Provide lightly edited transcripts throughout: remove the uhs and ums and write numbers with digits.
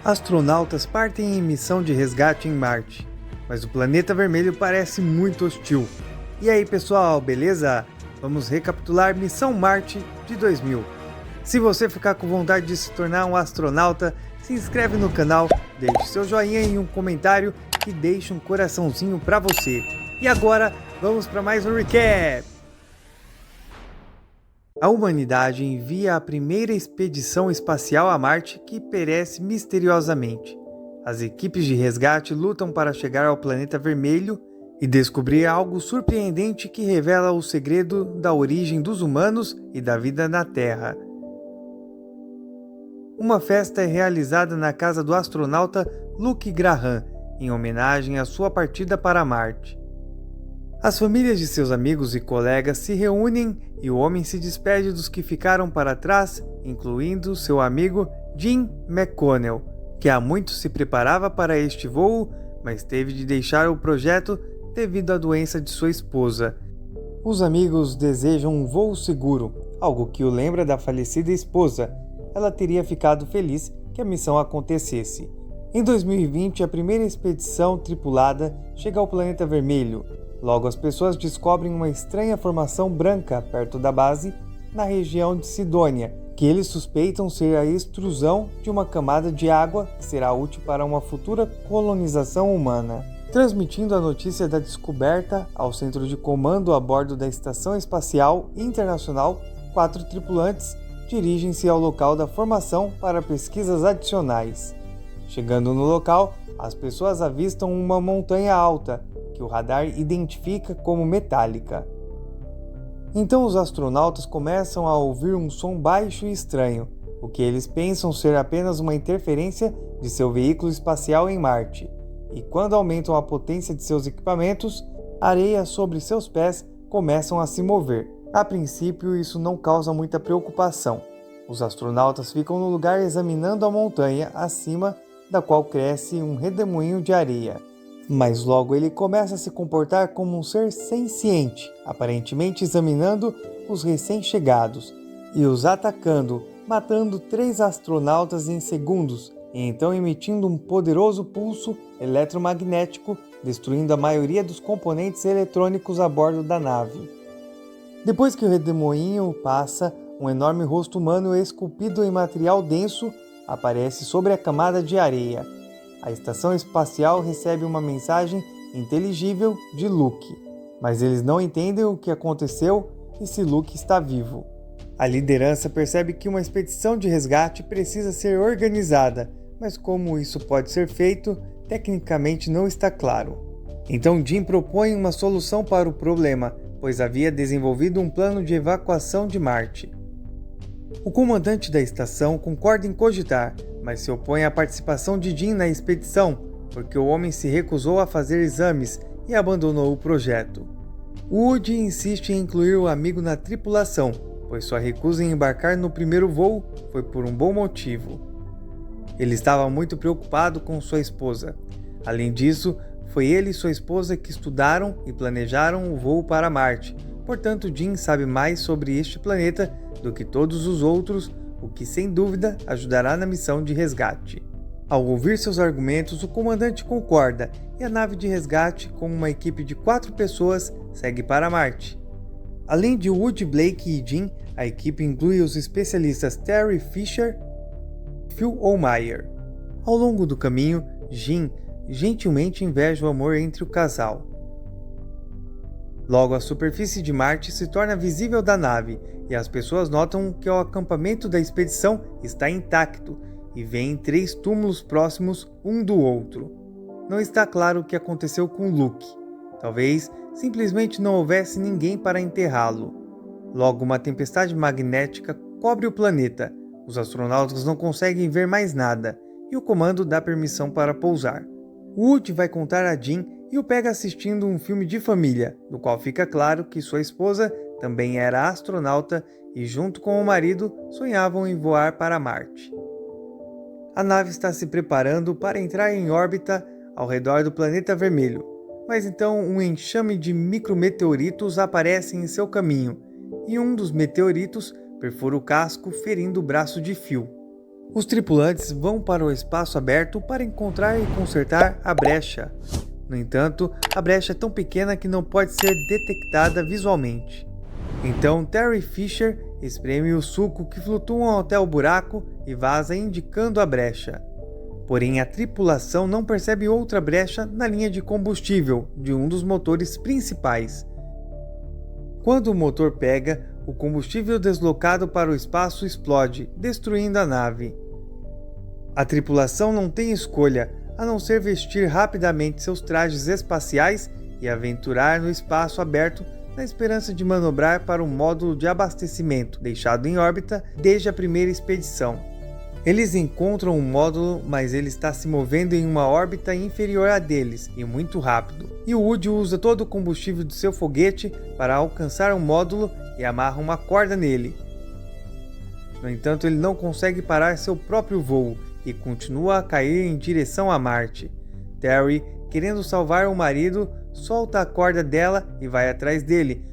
Astronautas partem em missão de resgate em Marte, mas o planeta vermelho parece muito hostil. E aí pessoal, beleza? Vamos recapitular Missão Marte de 2000. Se você ficar com vontade de se tornar um astronauta, se inscreve no canal, deixe seu joinha e um comentário e deixe um coraçãozinho pra você. E agora, vamos para mais um recap! A humanidade envia a primeira expedição espacial a Marte que perece misteriosamente. As equipes de resgate lutam para chegar ao planeta vermelho e descobrir algo surpreendente que revela o segredo da origem dos humanos e da vida na Terra. Uma festa é realizada na casa do astronauta Luke Graham, em homenagem à sua partida para Marte. As famílias de seus amigos e colegas se reúnem e o homem se despede dos que ficaram para trás, incluindo seu amigo Jim McConnell, que há muito se preparava para este voo, mas teve de deixar o projeto devido à doença de sua esposa. Os amigos desejam um voo seguro, algo que o lembra da falecida esposa. Ela teria ficado feliz que a missão acontecesse. Em 2020, a primeira expedição tripulada chega ao planeta vermelho. Logo, as pessoas descobrem uma estranha formação branca perto da base, na região de Sidônia, que eles suspeitam ser a extrusão de uma camada de água que será útil para uma futura colonização humana. Transmitindo a notícia da descoberta ao centro de comando a bordo da Estação Espacial Internacional, 4 tripulantes dirigem-se ao local da formação para pesquisas adicionais. Chegando no local, as pessoas avistam uma montanha alta, que o radar identifica como metálica. Então os astronautas começam a ouvir um som baixo e estranho, o que eles pensam ser apenas uma interferência de seu veículo espacial em Marte. E quando aumentam a potência de seus equipamentos, a areia sobre seus pés começam a se mover. A princípio, isso não causa muita preocupação. Os astronautas ficam no lugar examinando a montanha acima da qual cresce um redemoinho de areia. Mas logo ele começa a se comportar como um ser senciente, aparentemente examinando os recém-chegados e os atacando, matando 3 astronautas em segundos e então emitindo um poderoso pulso eletromagnético, destruindo a maioria dos componentes eletrônicos a bordo da nave. Depois que o redemoinho passa, um enorme rosto humano esculpido em material denso aparece sobre a camada de areia. A estação espacial recebe uma mensagem inteligível de Luke, mas eles não entendem o que aconteceu e se Luke está vivo. A liderança percebe que uma expedição de resgate precisa ser organizada, mas como isso pode ser feito, tecnicamente não está claro. Então Jim propõe uma solução para o problema, pois havia desenvolvido um plano de evacuação de Marte. O comandante da estação concorda em cogitar, mas se opõe à participação de Jim na expedição, porque o homem se recusou a fazer exames e abandonou o projeto. Woody insiste em incluir o amigo na tripulação, pois sua recusa em embarcar no primeiro voo foi por um bom motivo. Ele estava muito preocupado com sua esposa. Além disso, foi ele e sua esposa que estudaram e planejaram o voo para Marte, portanto Jim sabe mais sobre este planeta do que todos os outros, o que sem dúvida ajudará na missão de resgate. Ao ouvir seus argumentos, o comandante concorda e a nave de resgate, com uma equipe de 4 pessoas, segue para Marte. Além de Woody, Blake e Jim, a equipe inclui os especialistas Terry Fisher e Phil Ohlmeyer. Ao longo do caminho, Jim gentilmente inveja o amor entre o casal. Logo, a superfície de Marte se torna visível da nave e as pessoas notam que o acampamento da expedição está intacto e veem 3 túmulos próximos um do outro. Não está claro o que aconteceu com Luke. Talvez simplesmente não houvesse ninguém para enterrá-lo. Logo, uma tempestade magnética cobre o planeta. Os astronautas não conseguem ver mais nada e o comando dá permissão para pousar. Woody vai contar a Jim e o pega assistindo um filme de família, no qual fica claro que sua esposa também era astronauta e junto com o marido sonhavam em voar para Marte. A nave está se preparando para entrar em órbita ao redor do planeta vermelho, mas então um enxame de micrometeoritos aparece em seu caminho e um dos meteoritos perfura o casco, ferindo o braço de Phil. Os tripulantes vão para o espaço aberto para encontrar e consertar a brecha. No entanto, a brecha é tão pequena que não pode ser detectada visualmente. Então Terry Fisher espreme o suco que flutua até o buraco e vaza indicando a brecha. Porém, a tripulação não percebe outra brecha na linha de combustível de um dos motores principais. Quando o motor pega, o combustível deslocado para o espaço explode, destruindo a nave. A tripulação não tem escolha, a não ser vestir rapidamente seus trajes espaciais e aventurar no espaço aberto na esperança de manobrar para o módulo de abastecimento deixado em órbita desde a primeira expedição. Eles encontram o módulo, mas ele está se movendo em uma órbita inferior à deles e muito rápido. E o Woody usa todo o combustível do seu foguete para alcançar o módulo e amarra uma corda nele. No entanto, ele não consegue parar seu próprio voo e continua a cair em direção a Marte. Terry, querendo salvar o marido, solta a corda dela e vai atrás dele,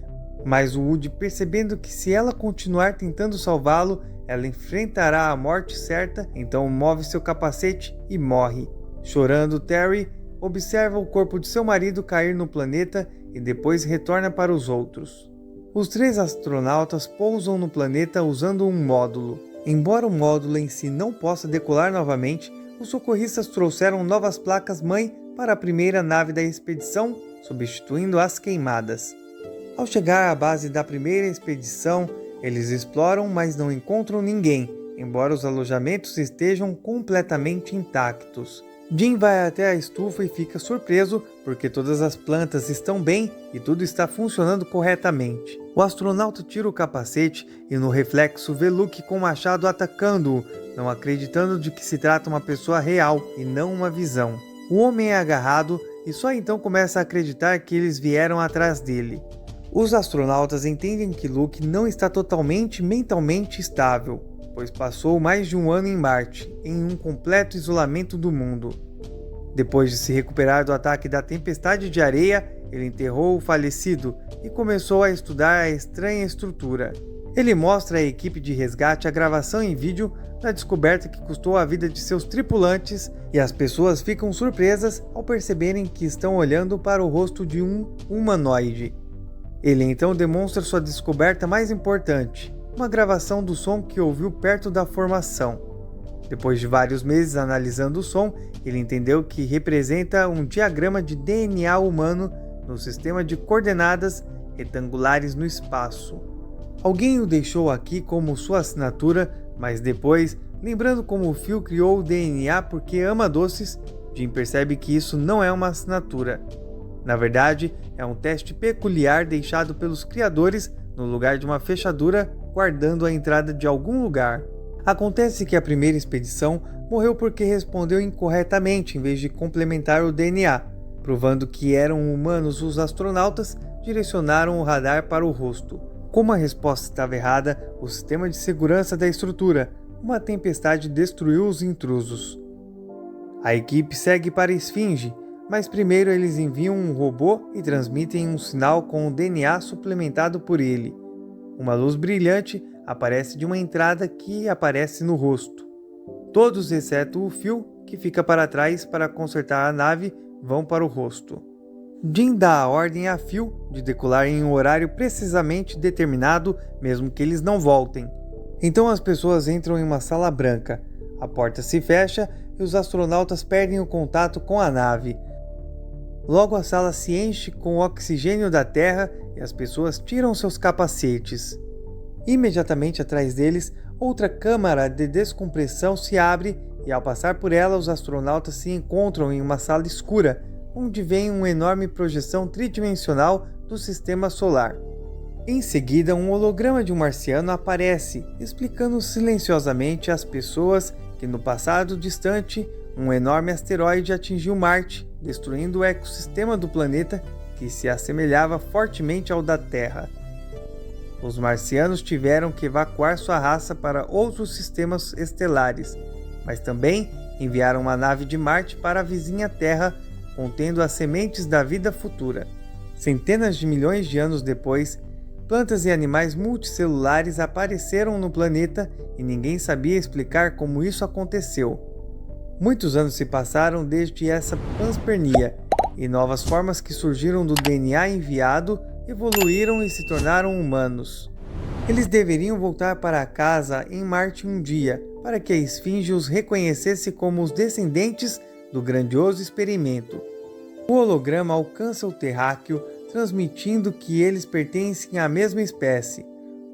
mas o Woody, percebendo que se ela continuar tentando salvá-lo, ela enfrentará a morte certa, então move seu capacete e morre. Chorando, Terry observa o corpo de seu marido cair no planeta e depois retorna para os outros. Os 3 astronautas pousam no planeta usando um módulo. Embora o módulo em si não possa decolar novamente, os socorristas trouxeram novas placas-mãe para a primeira nave da expedição, substituindo as queimadas. Ao chegar à base da primeira expedição, eles exploram, mas não encontram ninguém, embora os alojamentos estejam completamente intactos. Jim vai até a estufa e fica surpreso porque todas as plantas estão bem e tudo está funcionando corretamente. O astronauta tira o capacete e no reflexo vê Luke com o machado atacando-o, não acreditando de que se trata uma pessoa real e não uma visão. O homem é agarrado e só então começa a acreditar que eles vieram atrás dele. Os astronautas entendem que Luke não está totalmente mentalmente estável, pois passou mais de um ano em Marte, em um completo isolamento do mundo. Depois de se recuperar do ataque da tempestade de areia, ele enterrou o falecido e começou a estudar a estranha estrutura. Ele mostra à equipe de resgate a gravação em vídeo da descoberta que custou a vida de seus tripulantes e as pessoas ficam surpresas ao perceberem que estão olhando para o rosto de um humanoide. Ele então demonstra sua descoberta mais importante, uma gravação do som que ouviu perto da formação. Depois de vários meses analisando o som, ele entendeu que representa um diagrama de DNA humano no sistema de coordenadas retangulares no espaço. Alguém o deixou aqui como sua assinatura, mas depois, lembrando como o Phil criou o DNA porque ama doces, Jim percebe que isso não é uma assinatura. Na verdade, é um teste peculiar deixado pelos criadores no lugar de uma fechadura guardando a entrada de algum lugar. Acontece que a primeira expedição morreu porque respondeu incorretamente em vez de complementar o DNA. Provando que eram humanos, os astronautas direcionaram o radar para o rosto. Como a resposta estava errada, o sistema de segurança da estrutura, uma tempestade destruiu os intrusos. A equipe segue para a Esfinge, mas primeiro eles enviam um robô e transmitem um sinal com o DNA suplementado por ele. Uma luz brilhante aparece de uma entrada que aparece no rosto. Todos, exceto o Phil, que fica para trás para consertar a nave, vão para o rosto. Jim dá a ordem a Phil de decolar em um horário precisamente determinado, mesmo que eles não voltem. Então as pessoas entram em uma sala branca. A porta se fecha e os astronautas perdem o contato com a nave. Logo a sala se enche com o oxigênio da Terra e as pessoas tiram seus capacetes. Imediatamente atrás deles, outra câmara de descompressão se abre e ao passar por ela os astronautas se encontram em uma sala escura, onde vem uma enorme projeção tridimensional do sistema solar. Em seguida, um holograma de um marciano aparece, explicando silenciosamente às pessoas que no passado distante, um enorme asteroide atingiu Marte, destruindo o ecossistema do planeta que se assemelhava fortemente ao da Terra. Os marcianos tiveram que evacuar sua raça para outros sistemas estelares, mas também enviaram uma nave de Marte para a vizinha Terra, contendo as sementes da vida futura. Centenas de milhões de anos depois, plantas e animais multicelulares apareceram no planeta e ninguém sabia explicar como isso aconteceu. Muitos anos se passaram desde essa panspermia, e novas formas que surgiram do DNA enviado evoluíram e se tornaram humanos. Eles deveriam voltar para casa em Marte um dia, para que a Esfinge os reconhecesse como os descendentes do grandioso experimento. O holograma alcança o terráqueo, transmitindo que eles pertencem à mesma espécie.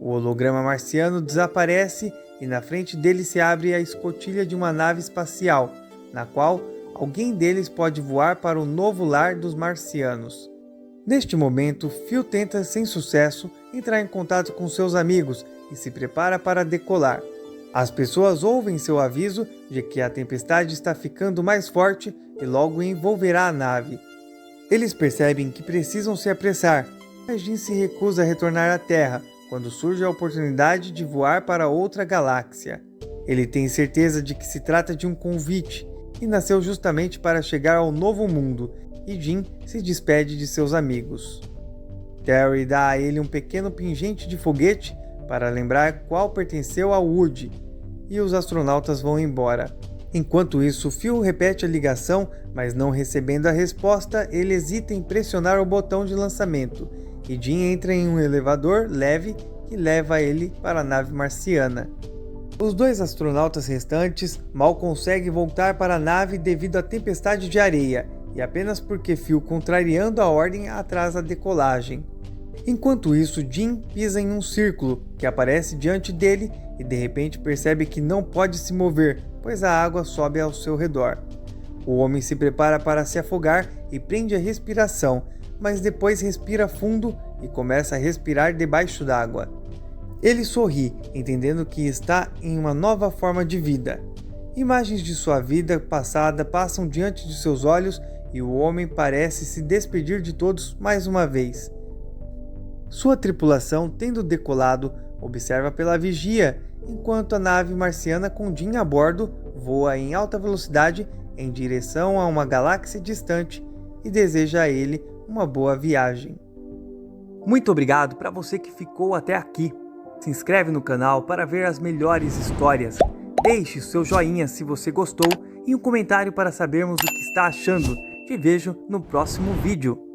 O holograma marciano desaparece e na frente dele se abre a escotilha de uma nave espacial, na qual alguém deles pode voar para o novo lar dos marcianos. Neste momento, Phil tenta sem sucesso entrar em contato com seus amigos e se prepara para decolar. As pessoas ouvem seu aviso de que a tempestade está ficando mais forte e logo envolverá a nave. Eles percebem que precisam se apressar, mas Jim se recusa a retornar à Terra quando surge a oportunidade de voar para outra galáxia. Ele tem certeza de que se trata de um convite e nasceu justamente para chegar ao novo mundo, e Jim se despede de seus amigos. Terry dá a ele um pequeno pingente de foguete para lembrar qual pertenceu a Woody, e os astronautas vão embora. Enquanto isso, Phil repete a ligação, mas não recebendo a resposta, ele hesita em pressionar o botão de lançamento, e Jim entra em um elevador leve que leva ele para a nave marciana. Os dois astronautas restantes mal conseguem voltar para a nave devido à tempestade de areia, e apenas porque Phil, contrariando a ordem, atrasa a decolagem. Enquanto isso, Jim pisa em um círculo que aparece diante dele e de repente percebe que não pode se mover, pois a água sobe ao seu redor. O homem se prepara para se afogar e prende a respiração, mas depois respira fundo e começa a respirar debaixo d'água. Ele sorri, entendendo que está em uma nova forma de vida. Imagens de sua vida passada passam diante de seus olhos e o homem parece se despedir de todos mais uma vez. Sua tripulação, tendo decolado, observa pela vigia, enquanto a nave marciana com Jim a bordo voa em alta velocidade em direção a uma galáxia distante e deseja a ele uma boa viagem. Muito obrigado para você que ficou até aqui. Se inscreve no canal para ver as melhores histórias. Deixe seu joinha se você gostou e um comentário para sabermos o que está achando. Te vejo no próximo vídeo.